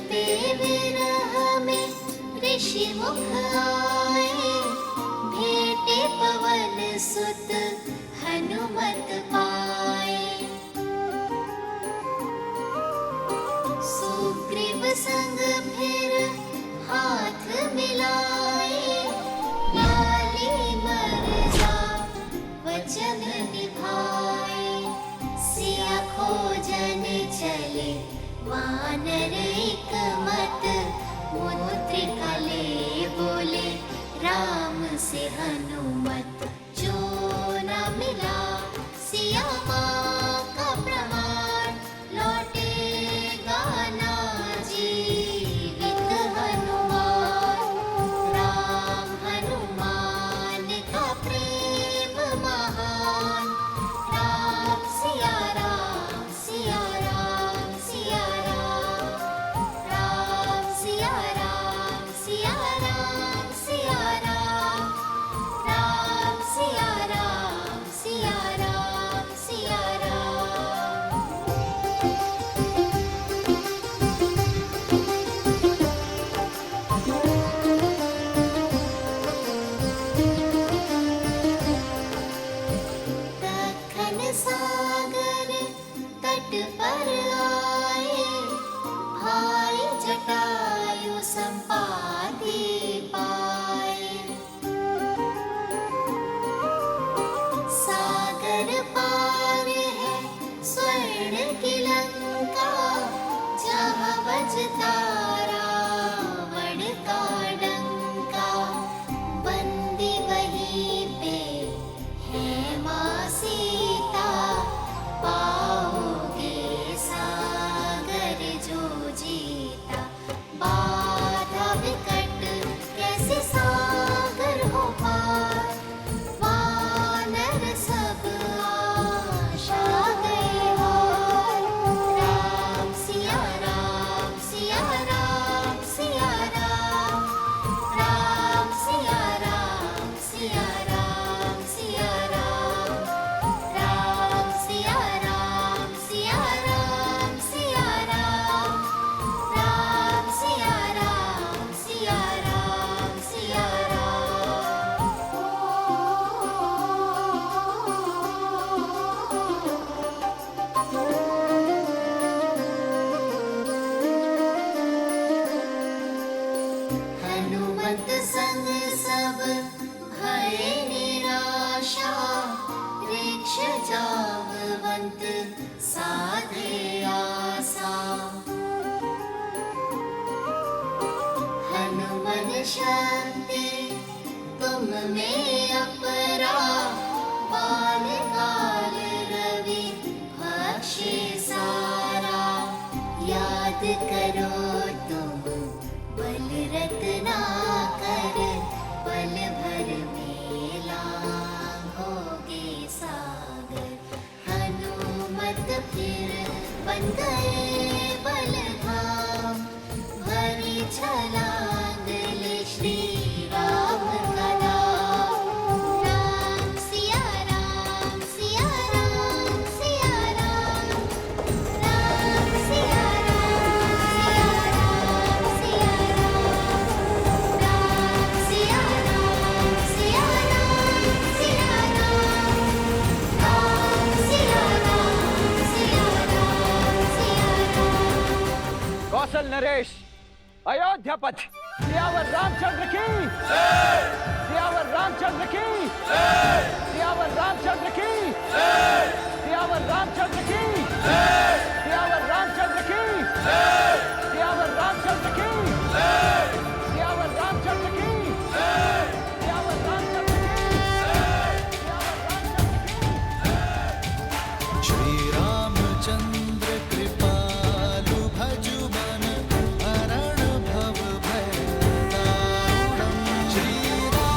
पे विरह में ऋषि मुख आए, भेटे पवन सुत हनुमत पाए। सुग्रीव संग फिर हाथ मिलाए, लाली मर्जा वचन निभाए। सिया खोजन चले वानर एक मत, मुद्रिका ले बोले राम से हनुमत। जो न मिला सिया माँ का प्रमाण, लौटेगा ना जीवित हनुमान। राम हनुमान का प्रेम महान, राम सिया राम सिया राम सिया राम। राम सिया राम सिया राम सिया राम। राम सिया राम सिया राम सिया राम। दक्खन सागर तट पर आए, भाई जटायु संपाति पाए। सागर पार है स्वर्ण की लंका, जहाँ बजता रावण का डंका। बंदी वहीं पे है माँ सीता, पाओगे सागर जो जीता। बाधा विकट कैसे सागर हो पार, वानर सब आशा गए हार। राम सिया राम सिया राम सिया राम। राम सिया राम सिया राम सिया राम। राम सिया राम सिया राम सिया राम। राम सिया राम सिया राम सिया हनुमत संग सब भय निराशा, वृक्ष जामवंत साधे आसा। हनुमन शक्ति तुम में अपरा, बाल काल रवि भक्षे सारा। याद करो तुम बल रत्ना कर, पल भर में लांघोगे सागर। हनुमत फिर बन गए बलधाम, भरी छलांग ले श्री राम का नाम। राम सिया राम सिया राम सिया राम। राम सिया राम सिया राम सिया राम। राम सिया राम सिया राम सिया राम। राम सिया राम सिया राम सिया राम। कौशल नरेश, अयोध्यापति, सियावर रामचंद्र की, सियावर रामचंद्र की, सियावर रामचंद्र की, सियावर रामचंद्र की, सियावर रामचंद्र की, सियावर रामचंद्र की, सियावर रामचंद्र की, सियावर रामचंद्र की। श्री रामचंद्र कृपालु भजु मन, हरण भव भय दारुणम्। श्री राम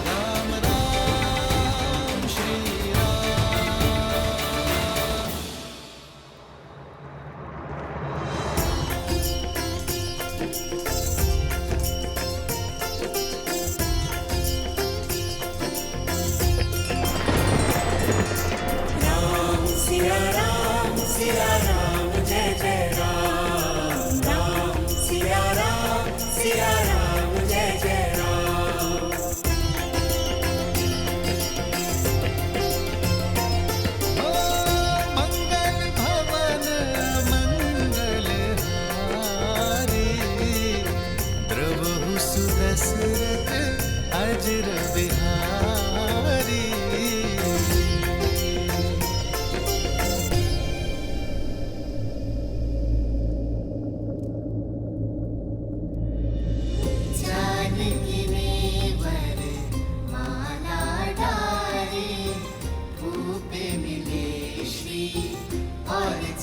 राम राम श्री राम।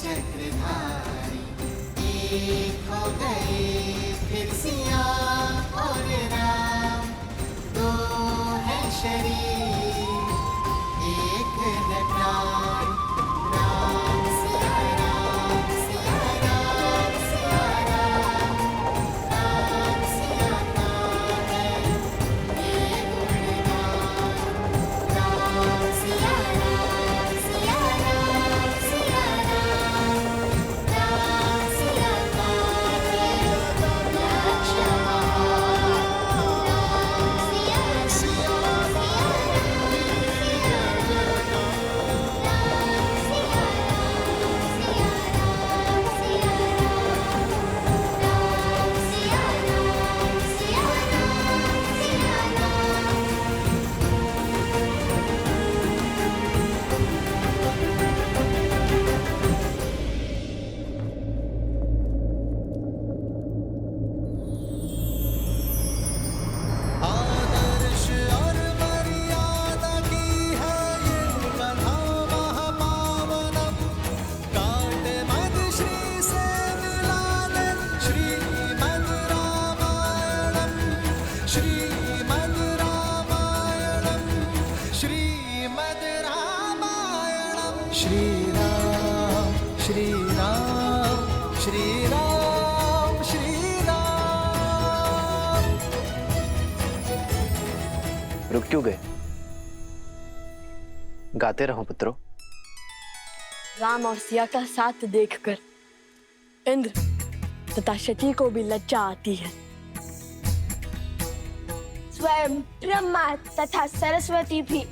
चक्रधारी। एक हो गए फिर सिया और राम, दो है शरीर एक है प्राण। राम सिया राम सिया राम सिया राम, राम सिया का है ये गुणगान। राम सिया राम सिया राम सिया राम, राम सिया का है लक्ष्य महान। राम सिया सिया आदर्श और मर्यादा की है ये कथा महापावनम। काट मद श्री से मिला ले श्रीमद् रामायणम, श्रीमद् रामायणम, श्रीमद् रामायणम। श्री राम श्री राम श्री राम श्री राम। रुक क्यों गए? गाते रहो पुत्रों। राम और सिया का साथ देखकर इंद्र तथा शची को भी लज्जा आती है। स्वयं ब्रह्मा तथा सरस्वती भी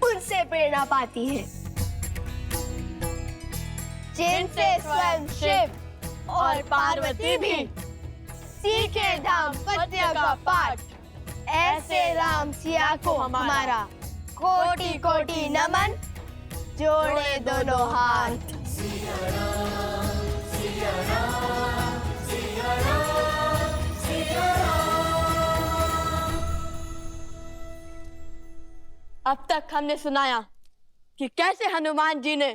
उनसे प्रेरणा पाती है, जिनसे स्वयं शिव और पार्वती भी सीखे दाम्पत्य का पाठ। ऐसे राम सिया को हमारा कोटि कोटि नमन, जोड़े दोनों हाथ। अब तक हमने सुनाया कि कैसे हनुमान जी ने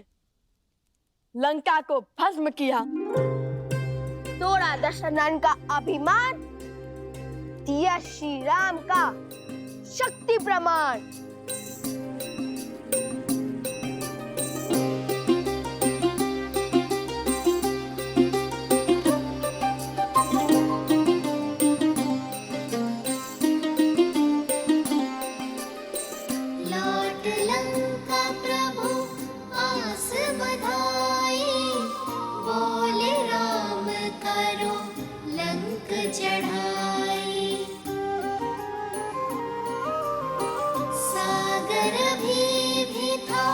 लंका को भस्म किया, तोड़ा दशरथन का अभिमान, दिया श्री राम का शक्ति प्रमाण। लौट लंका प्रभु आस बधाई, बोले राम करो लंक चढ़ाई। सागर भी था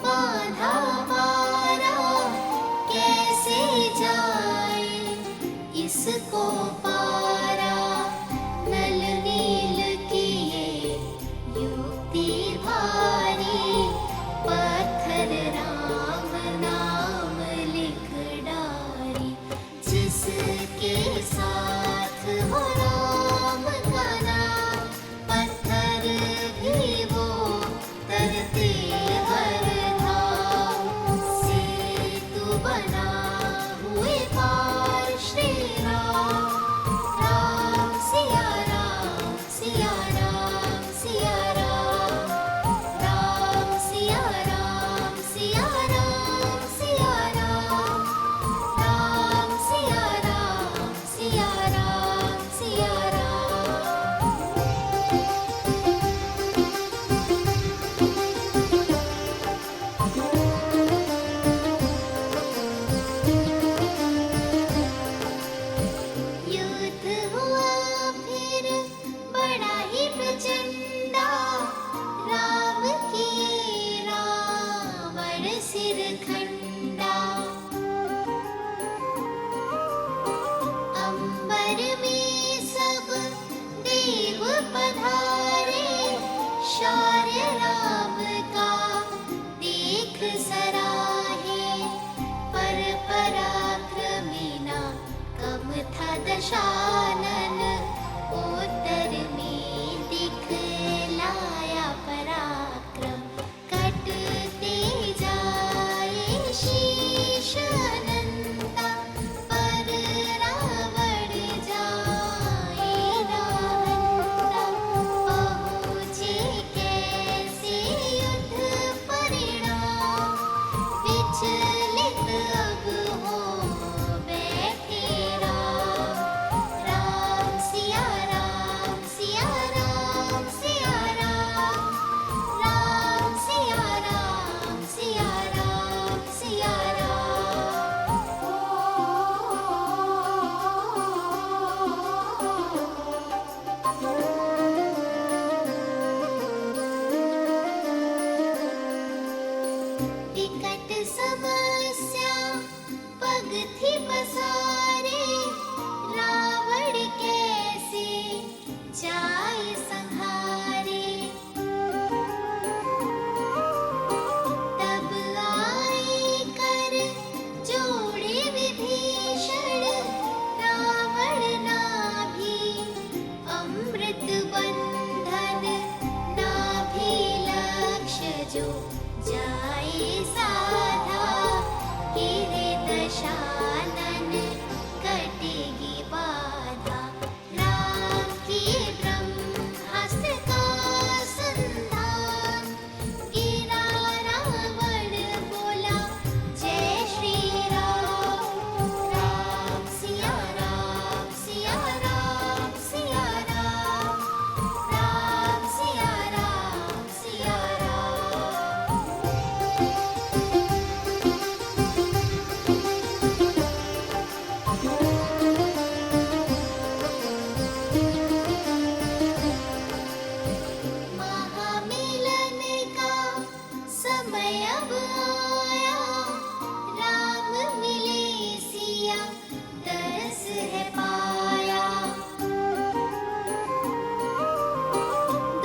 बांधा मारा, कैसे जाए इसको पारा। नल नील किए युक्ति भारी, पत्थर राम नाम लिख डारी। जिसके साथ हो राम का नाम, पत्थर भी वो तरते हर धाम। सेतु बना हुए पार श्री राम, राम सिया राम सिया राम सिया राम, राम सिया राम सिया राम सिया राम, राम सिया राम सिया राम सिया राम। युद्ध हुआ फिर बड़ा ही प्रचंडा, राम किए रावण सिर खंडा। अंबर में सब देव पधारे, शौर्य राम का देख सराहे। पर पराक्रमी ना कम था दशानन, उत्तर में दिखलाया पराक्रम। कटते जाए शीश दशानन कटेगी बाधा। राम किए ब्रह्मास्त्र का संधान, गिरा रावण बोला जय श्री राम। राम सिया राम सिया राम सिया राम, राम सिया राम सिया राम। महामिलन का समय अब आया, राम मिले सिया दरस है पाया।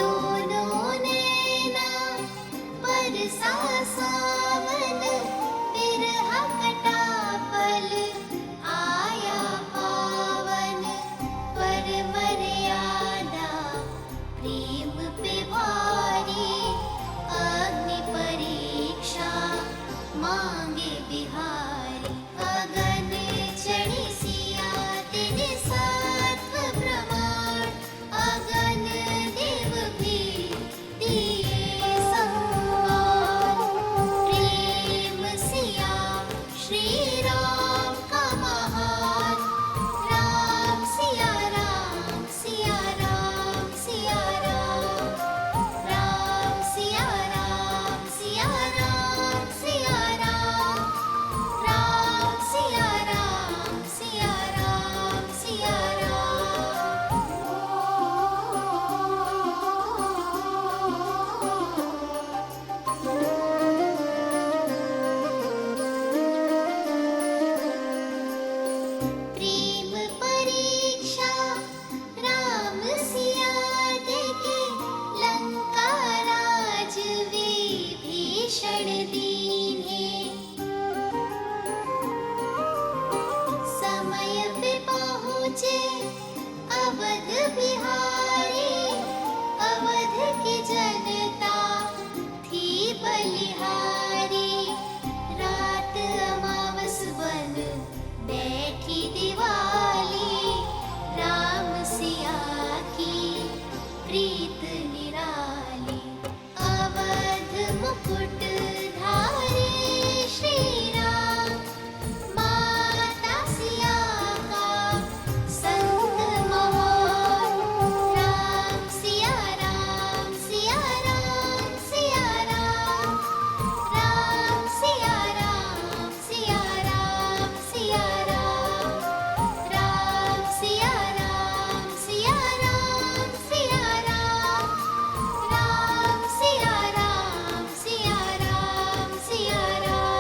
दोनों नैना बरसा सावन, बिरहा कटा पल आया पावन। पर मर्यादा प्रेम पे भारी, अग्नि परीक्षा मांगे बिहारी। अगन चढ़ी सिया तेरे सात्व प्रमाण, अगन देव भी दिए सम्मान। प्रेम सिया श्री राम का महान, राम सिया राम सिया राम सिया राम, राम सिया राम सिया राम सिया राम, राम सिया राम सिया राम सिया प्रेम परीक्षा राम सिया देखे, लंका राज विभीषण दीन्हे। समय पे पहुँचे अवध बिहारी, अवध की जनता थी बलिहारी। रात अमावस बन बैठी दिवाली, राम सिया की प्रीत निराली। अवध मुकुट धारी श्री राम, माता सिया का संग महान। राम सिया राम सिया राम सिया राम, राम सिया राम सिया राम सिया राम, राम सिया राम सिया राम सिया राम, राम सिया राम सिया राम सिया राम।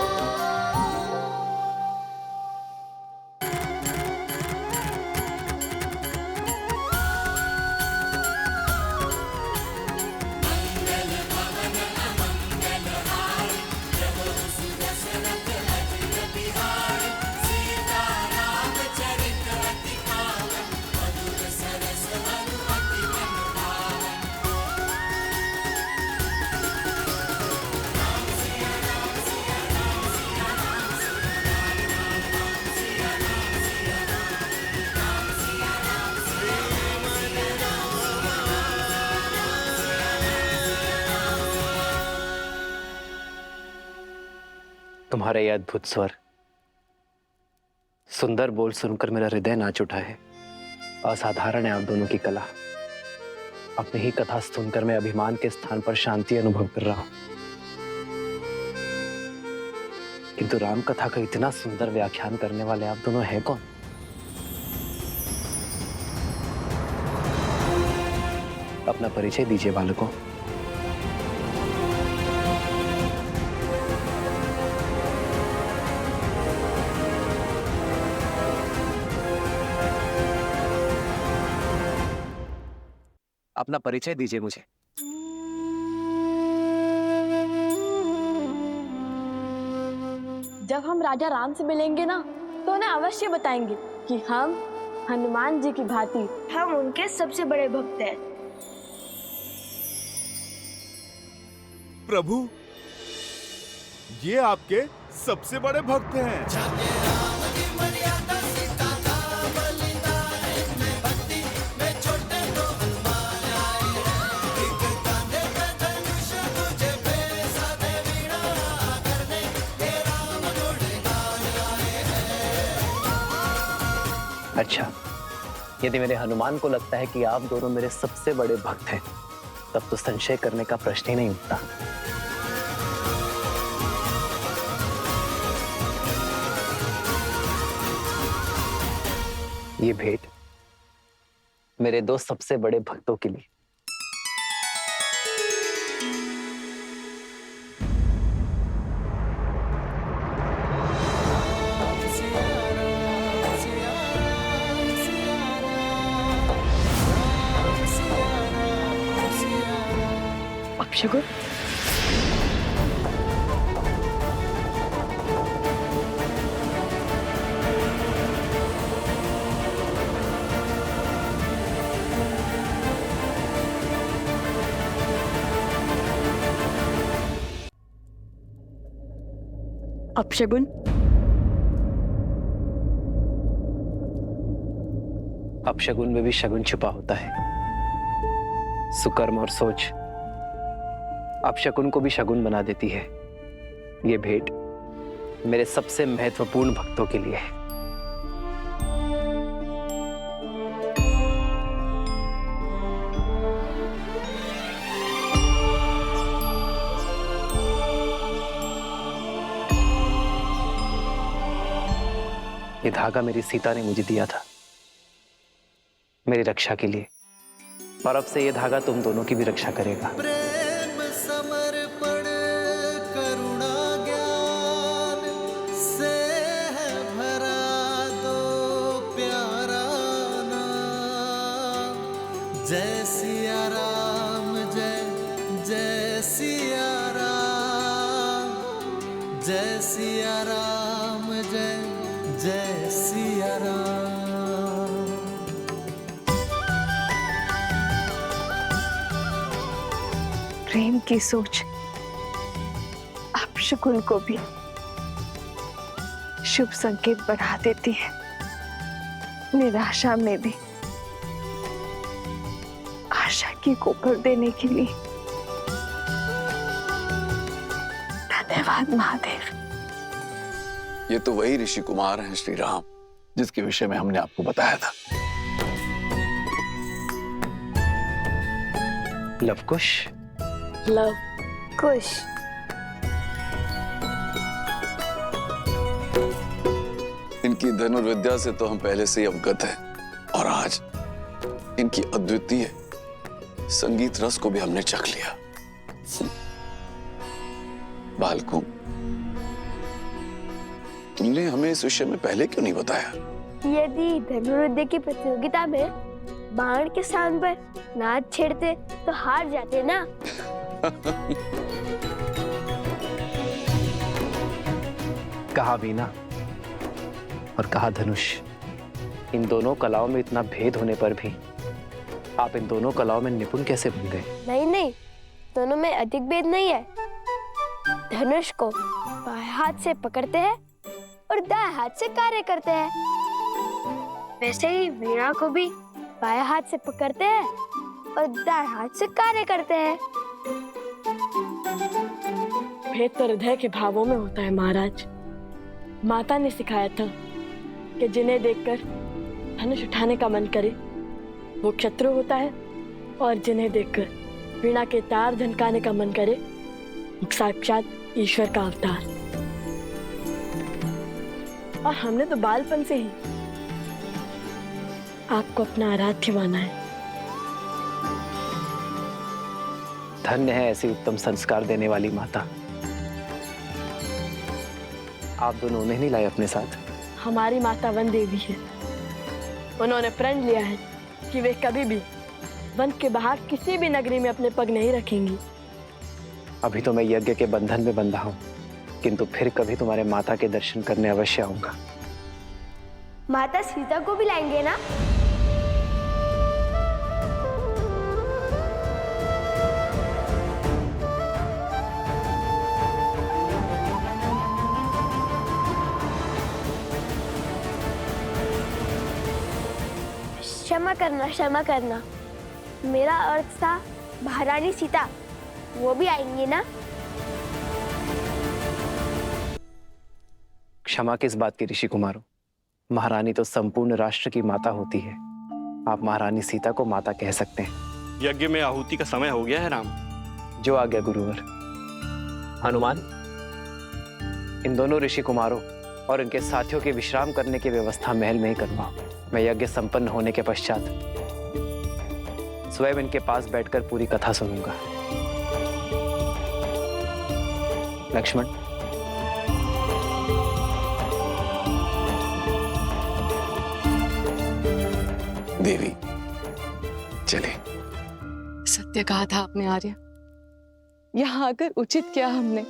तुम्हारे ये अद्भुत स्वर, सुंदर बोल सुनकर मेरा हृदय नाच उठा है। असाधारण है आप दोनों की कला। अपनी ही कथा सुनकर मैं अभिमान के स्थान पर शांति अनुभव कर रहा हूं। किंतु राम कथा का इतना सुंदर व्याख्यान करने वाले आप दोनों हैं कौन? अपना परिचय दीजिए बालकों। अपना परिचय दीजिए मुझे। जब हम राजा राम से मिलेंगे ना, तो उन्हें अवश्य बताएंगे कि हम हनुमान जी की भांति हम उनके सबसे बड़े भक्त हैं। प्रभु, ये आपके सबसे बड़े भक्त हैं। अच्छा, यदि मेरे हनुमान को लगता है कि आप दोनों मेरे सबसे बड़े भक्त हैं, तब तो संशय करने का प्रश्न ही नहीं उठता। ये भेंट मेरे दो सबसे बड़े भक्तों के लिए। अपशगुन, अपशगुन, अपशगुन में भी शगुन छुपा होता है। सुकर्म और सोच अपशकुन को भी शगुन बना देती है। ये भेंट मेरे सबसे महत्वपूर्ण भक्तों के लिए है। ये धागा मेरी सीता ने मुझे दिया था मेरी रक्षा के लिए, और अब से ये धागा तुम दोनों की भी रक्षा करेगा। प्रेम समर्पण करुणा ज्ञान से है भरा दो प्यारा नाम। जय सिया राम, जय जय सिया राम, जय सिया राम, जय जय सिया राम। प्रेम की सोच अपशकुन को भी शुभ संकेत बढ़ा देती है। निराशा में भी आशा की कोपर देने के लिए धन्यवाद महादेव। ये तो वही ऋषि कुमार हैं श्री राम, जिसके विषय में हमने आपको बताया था। लवकुश, लव कुश, इनकी धनुर्विद्या से तो हम पहले से ही अवगत हैं, और आज इनकी अद्वितीय संगीत रस को भी हमने चख लिया। बालकों, तुमने हमें इस विषय में पहले क्यों नहीं बताया? यदि धनुर्विद्या की प्रतियोगिता में बाण के स्थान पर नाद छेड़ते तो हार जाते ना। कहा वीणा और कहा धनुष, इन दोनों कलाओं में इतना भेद होने पर भी आप इन दोनों कलाओं में निपुण कैसे बन गए? नहीं नहीं, दोनों में अधिक भेद नहीं है। धनुष को बाएं हाथ से पकड़ते हैं और दाएं हाथ से कार्य करते हैं। वैसे ही वीणा को भी बाएं हाथ से पकड़ते हैं और दाएं हाथ से कार्य करते हैं। भेद तो हृदय के भावों में होता है महाराज। माता ने सिखाया था कि जिन्हें देखकर धनुष उठाने का मन करे वो क्षत्रु होता है, और जिन्हें देखकर वीणा के तार झनकाने का मन करे वो साक्षात ईश्वर का अवतार। और हमने तो बालपन से ही आपको अपना आराध्य माना है। धन्य है ऐसी उत्तम संस्कार देने वाली माता। आप दोनों उन्हें नहीं लाए अपने साथ? हमारी माता वन देवी है। उन्होंने प्रण लिया है कि वे कभी भी वन के बाहर किसी भी नगरी में अपने पग नहीं रखेंगी। अभी तो मैं यज्ञ के बंधन में बंधा हूं, किंतु फिर कभी तुम्हारे माता के दर्शन करने अवश्य आऊंगा। माता सीता को भी लाएंगे ना? क्षमा करना, क्षमा करना। मेरा अर्थ था महारानी सीता, वो भी आएंगी ना? क्षमा किस बात की ऋषि कुमारों? महारानी तो संपूर्ण राष्ट्र की माता होती है। आप महारानी सीता को माता कह सकते हैं। यज्ञ में आहुति का समय हो गया है राम। जो आ गया गुरुवर। हनुमान, इन दोनों ऋषि कुमारों और इनके साथियों के विश्राम करने की व्यवस्था महल में ही करवाओ। मैं यज्ञ संपन्न होने के पश्चात स्वयं इनके पास बैठकर पूरी कथा सुनूंगा। लक्ष्मण, देवी चले। सत्य कहा था आपने आर्य। यहाँ आकर उचित किया हमने।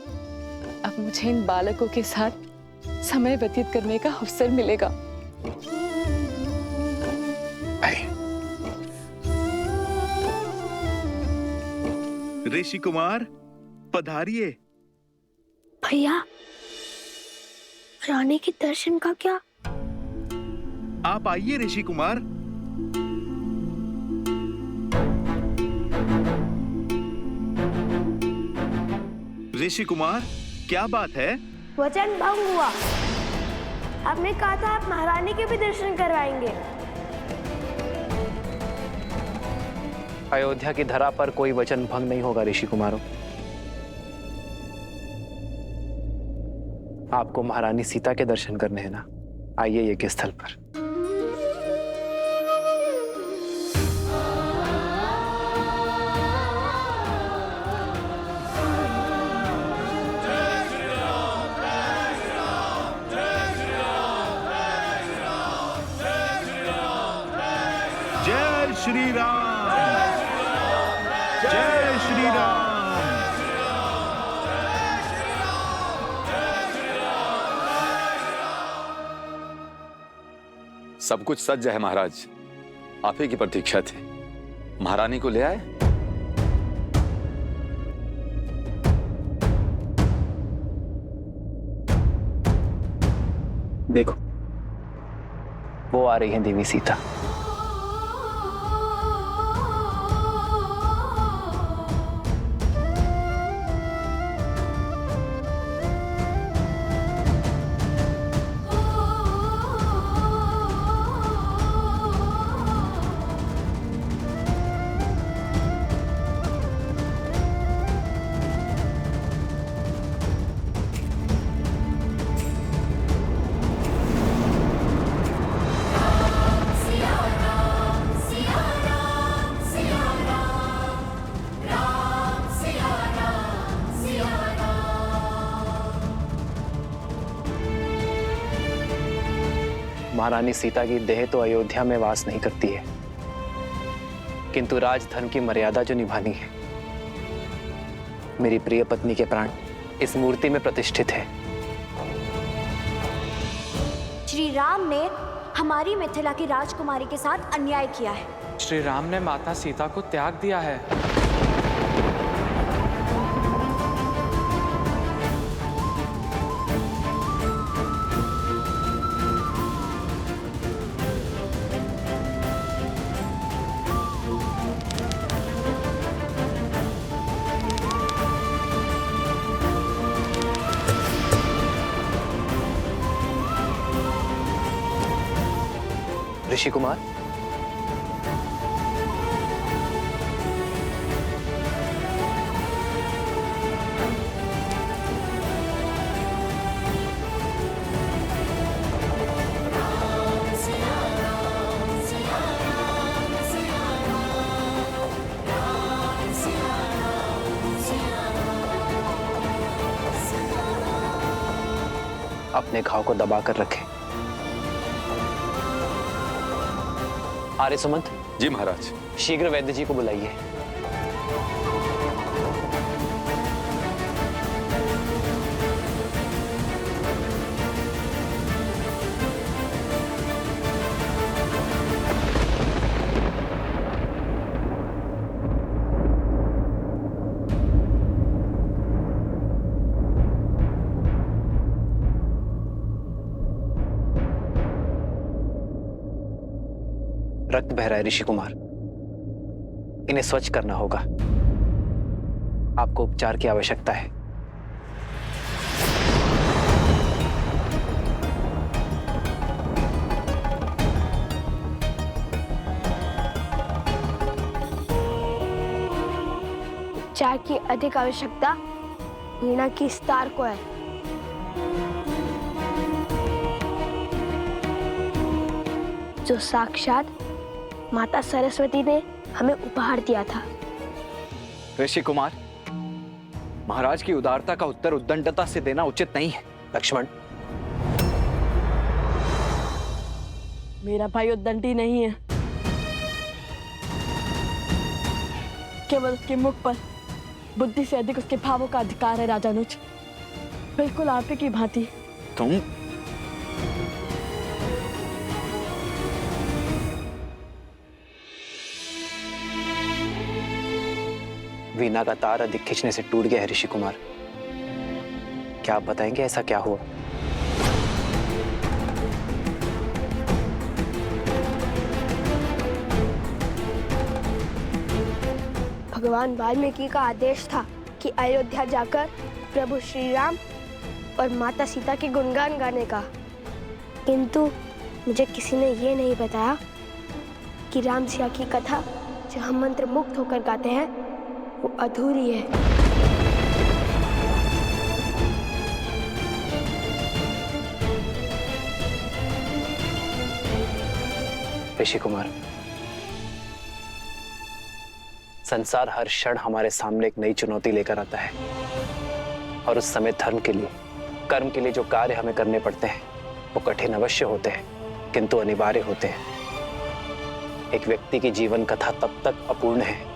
अब मुझे इन बालकों के साथ समय व्यतीत करने का अवसर मिलेगा। ऋषि कुमार पधारिए। भैया, रानी के दर्शन का क्या? आप आइए ऋषि कुमार। ऋषि कुमार, क्या बात है? वचन भंग हुआ। आपने कहा था आप महारानी के भी दर्शन करवाएंगे। अयोध्या की धरा पर कोई वचन भंग नहीं होगा ऋषि कुमारों। आपको महारानी सीता के दर्शन करने हैं ना? आइए यज्ञ स्थल पर। जय श्री राम, जय श्री राम। सब कुछ सज्ज है महाराज। आप ही की प्रतीक्षा थी। महारानी को ले आए। देखो, वो आ रही है देवी सीता। महारानी सीता की देह तो अयोध्या में वास नहीं करती है, किंतु राजधर्म की मर्यादा जो निभानी है, मेरी प्रिय पत्नी के प्राण इस मूर्ति में प्रतिष्ठित है। श्री राम ने हमारी मिथिला की राजकुमारी के साथ अन्याय किया है। श्री राम ने माता सीता को त्याग दिया है। ऋषि कुमार, अपने घाव को दबा कर रखें। आर्य सुमंत। जी महाराज। शीघ्र वैद्य जी को बुलाइए। रक्त बह रहा है ऋषि कुमार, इन्हें स्वच्छ करना होगा। आपको उपचार की आवश्यकता है। उपचार की अधिक आवश्यकता वीणा की स्टार को है। जो साक्षात माता सरस्वती ने हमें उपहार दिया था। ऋषि कुमार, महाराज की उदारता का उत्तर उद्दंडता से देना उचित नहीं है। लक्ष्मण, मेरा भाई उद्दंडी नहीं है, केवल उसके मुख पर बुद्धि से अधिक उसके भावों का अधिकार है। राजानुज, बिल्कुल आप ही की भांति। तुम वीणा का तार अधिक खींचने से टूट गया है ऋषि कुमार। क्या आप बताएंगे ऐसा क्या हुआ? भगवान वाल्मीकि का आदेश था कि अयोध्या जाकर प्रभु श्री राम और माता सीता के गुणगान गाने का, किंतु मुझे किसी ने ये नहीं बताया कि राम सिया की कथा जो हम मंत्र मुक्त होकर गाते हैं वो अधूरी है। ऋषि कुमार, संसार हर क्षण हमारे सामने एक नई चुनौती लेकर आता है, और उस समय धर्म के लिए, कर्म के लिए जो कार्य हमें करने पड़ते हैं वो कठिन अवश्य होते हैं, किंतु अनिवार्य होते हैं। एक व्यक्ति की जीवन कथा तब तक अपूर्ण है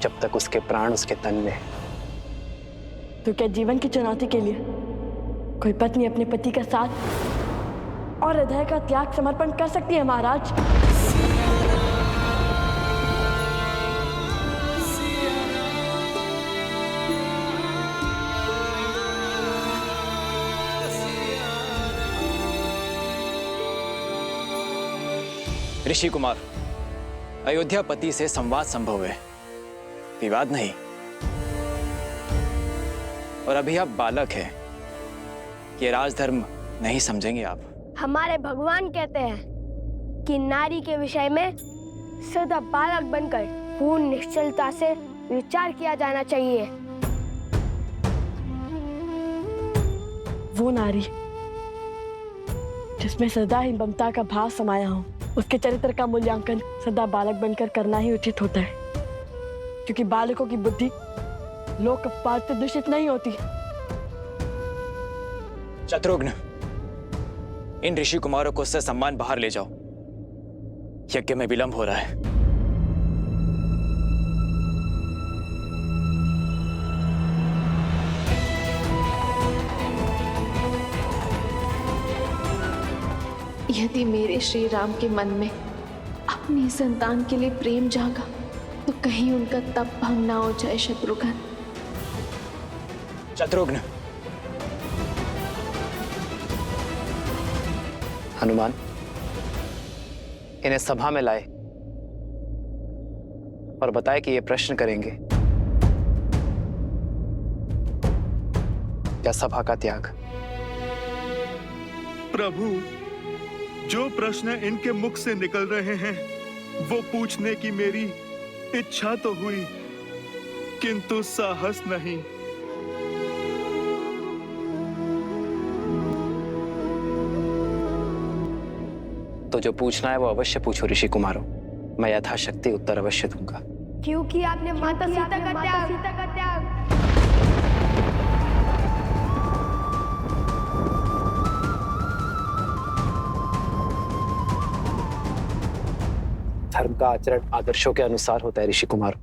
जब तक उसके प्राण उसके तन में। तो क्या जीवन की चुनौती के लिए कोई पत्नी अपने पति का साथ और हृदय का त्याग समर्पण कर सकती है महाराज? ऋषि कुमार, अयोध्यापति से संवाद संभव है, विवाद नहीं। और अभी आप बालक हैं, ये राजधर्म नहीं समझेंगे आप। हमारे भगवान कहते हैं कि नारी के विषय में सदा बालक बनकर पूर्ण निश्चलता से विचार किया जाना चाहिए। वो नारी जिसमें सदा ही ममता का भाव समाया हो, उसके चरित्र का मूल्यांकन सदा बालक बनकर करना ही उचित होता है, क्योंकि बालकों की बुद्धि लोक अपवाद से दूषित नहीं होती। शत्रुघ्न, इन ऋषि कुमारों को उससे सम्मान बाहर ले जाओ, यज्ञ में विलंब हो रहा है। यदि मेरे श्री राम के मन में अपनी संतान के लिए प्रेम जागा तो कहीं उनका तप भंग ना हो जाए। शत्रुघ्न, शत्रुघ्न, हनुमान, इन्हें सभा में लाए और बताए कि ये प्रश्न करेंगे या सभा का त्याग। प्रभु, जो प्रश्न इनके मुख से निकल रहे हैं वो पूछने की मेरी इच्छा तो हुई, किंतु साहस नहीं। तो जो पूछना है वो अवश्य पूछो ऋषि कुमारों, मैं यथाशक्ति उत्तर अवश्य दूंगा। क्योंकि आपने माता सीता का त्याग धर्म का आचरण आदर्शों के अनुसार होता है ऋषि कुमार।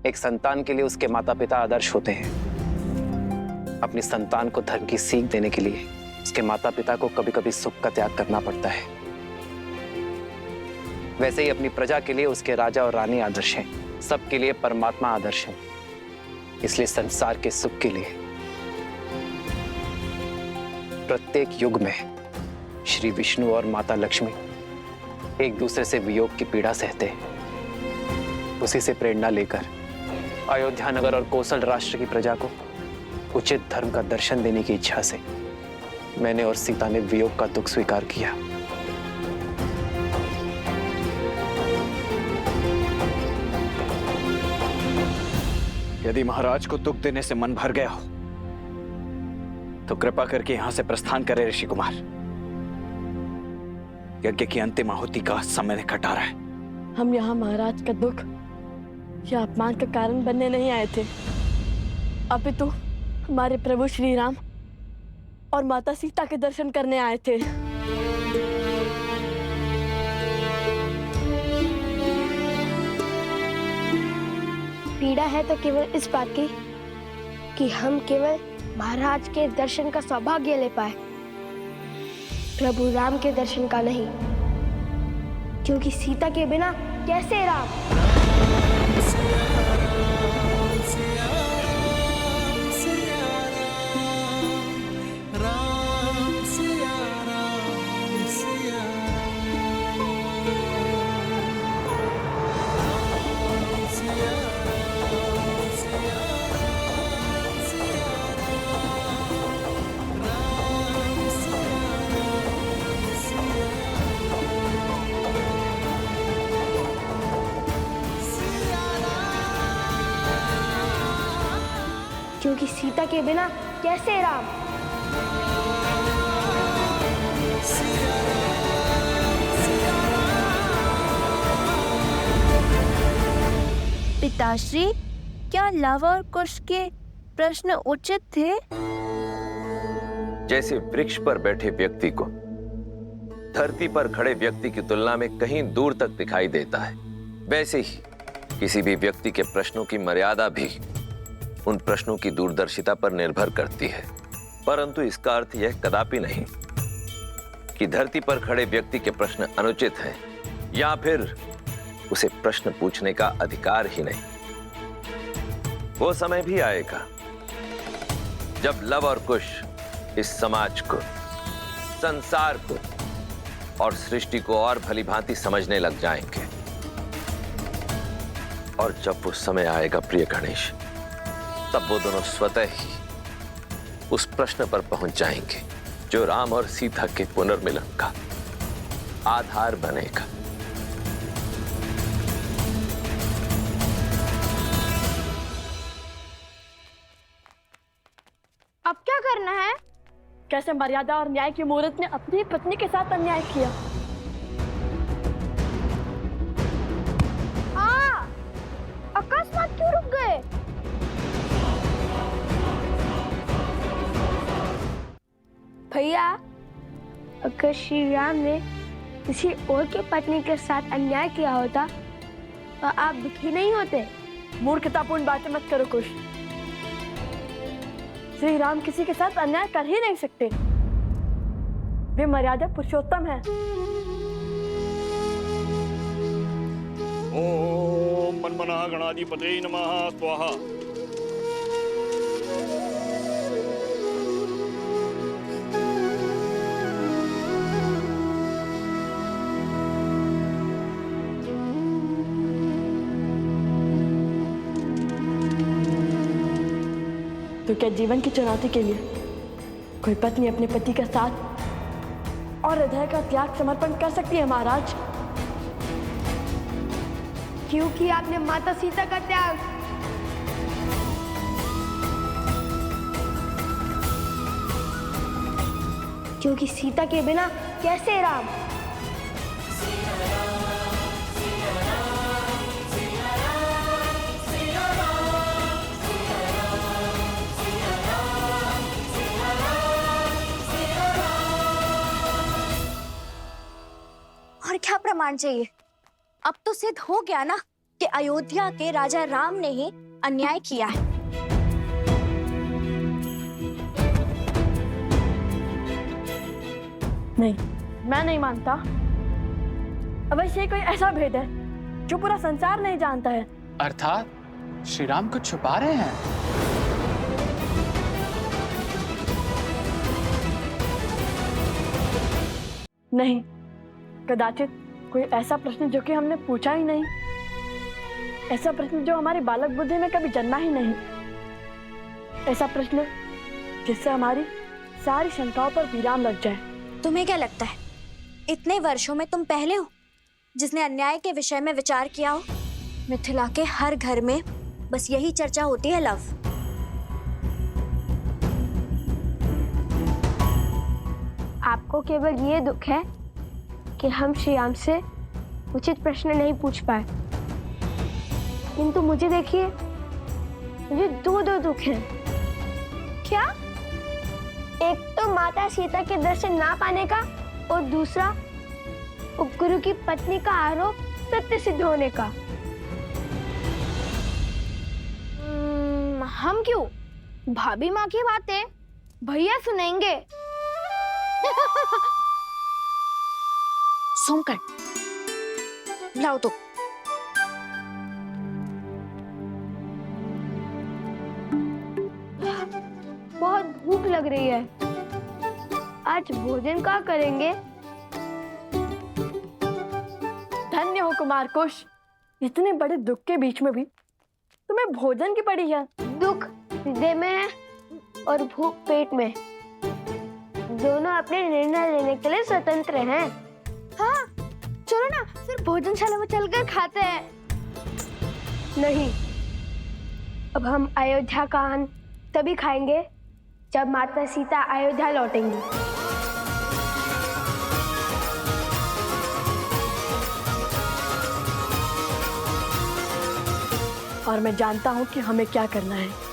एक संतान के लिए उसके माता पिता आदर्श होते हैं। अपनी संतान को धर्म की सीख देने के लिए उसके माता पिता को कभी कभी सुख का त्याग करना पड़ता है। वैसे ही अपनी प्रजा के लिए उसके राजा और रानी आदर्श हैं, सबके लिए परमात्मा आदर्श है। इसलिए संसार के सुख के लिए प्रत्येक युग में श्री विष्णु और माता लक्ष्मी एक दूसरे से वियोग की पीड़ा सहते, उसी से प्रेरणा लेकर अयोध्या नगर और कौशल राष्ट्र की प्रजा को उचित धर्म का दर्शन देने की इच्छा से मैंने और सीता ने वियोग का दुख स्वीकार किया। यदि महाराज को दुख देने से मन भर गया हो तो कृपा करके यहां से प्रस्थान करें ऋषि कुमार। यज्ञ की अंतिम आहुति का समय निकट आ रहा है। हम यहाँ महाराज का दुख या अपमान का कारण बनने नहीं आए थे, अपितु हमारे प्रभु श्री राम और माता सीता के दर्शन करने आए थे। पीड़ा है तो केवल इस बात की कि हम केवल महाराज के दर्शन का सौभाग्य ले पाए, प्रभु राम के दर्शन का नहीं, क्योंकि सीता के बिना कैसे राम। क्योंकि सीता के बिना कैसे राम। पिताश्री, क्या लव और कुश के प्रश्न उचित थे? जैसे वृक्ष पर बैठे व्यक्ति को धरती पर खड़े व्यक्ति की तुलना में कहीं दूर तक दिखाई देता है, वैसे ही किसी भी व्यक्ति के प्रश्नों की मर्यादा भी उन प्रश्नों की दूरदर्शिता पर निर्भर करती है। परंतु इसका अर्थ यह कदापि नहीं कि धरती पर खड़े व्यक्ति के प्रश्न अनुचित हैं या फिर उसे प्रश्न पूछने का अधिकार ही नहीं। वो समय भी आएगा जब लव और कुश इस समाज को, संसार को और सृष्टि को और भली भांति समझने लग जाएंगे। और जब वो समय आएगा प्रिय गणेश, तब वो दोनों स्वतः ही उस प्रश्न पर पहुंच जाएंगे जो राम और सीता के पुनर्मिलन का आधार बनेगा। अब क्या करना है? कैसे मर्यादा और न्याय की मूर्त ने अपनी पत्नी के साथ अन्याय किया। अकस्मात क्यों रुक गए? भैया, अगर श्री राम ने किसी और की पत्नी के साथ अन्याय किया होता तो आप दुखी नहीं होते। मूर्खतापूर्ण बातें मत करो कुश। श्री राम किसी के साथ अन्याय कर ही नहीं सकते। वे मर्यादा पुरुषोत्तम हैं। ओम मनमना गणाधिपते नमः स्वाहा। तो क्या जीवन की चुनौती के लिए कोई पत्नी अपने पति का साथ और हृदय का त्याग समर्पण कर सकती है महाराज? क्योंकि आपने माता सीता का त्याग क्योंकि सीता के बिना कैसे राम। और क्या प्रमाण चाहिए? अब तो सिद्ध हो गया ना कि अयोध्या के राजा राम ने ही अन्याय किया है। नहीं, मैं नहीं मानता। अवश्य कोई ऐसा भेद है जो पूरा संसार नहीं जानता है। अर्थात श्री राम कुछ छुपा रहे हैं। नहीं, कदाचित कोई ऐसा प्रश्न जो कि हमने पूछा ही नहीं, ऐसा प्रश्न जो हमारी बालक बुद्धि में कभी जन्मा ही नहीं, ऐसा प्रश्न जिससे हमारी सारी शंकाओं पर विराम लग जाए। तुम्हें क्या लगता है इतने वर्षों में तुम पहले हो जिसने अन्याय के विषय में विचार किया हो? मिथिला के हर घर में बस यही चर्चा होती है लव। आपको केवल ये दुख है कि हम श्रीराम से उचित प्रश्न नहीं पूछ पाए, किंतु मुझे देखिए, मुझे दो दुख हैं। क्या? एक तो माता सीता के दर्शन ना पाने का, और दूसरा उपगुरु की पत्नी का आरोप सत्य सिद्ध होने का। हम क्यों? भाभी माँ की बातें भैया सुनेंगे। सोमकर, लाओ तो। बहुत भूख लग रही है, आज भोजन क्या करेंगे? धन्य हो कुमार कुश, इतने बड़े दुख के बीच में भी तुम्हें भोजन की पड़ी है। दुख हृदय में है और भूख पेट में, दोनों अपने निर्णय लेने के लिए स्वतंत्र हैं। हाँ, चलो ना फिर भोजनशाला में चलकर खाते हैं। नहीं, अब हम अयोध्या का अन्न तभी खाएंगे जब माता सीता अयोध्या लौटेंगी। और मैं जानता हूँ कि हमें क्या करना है।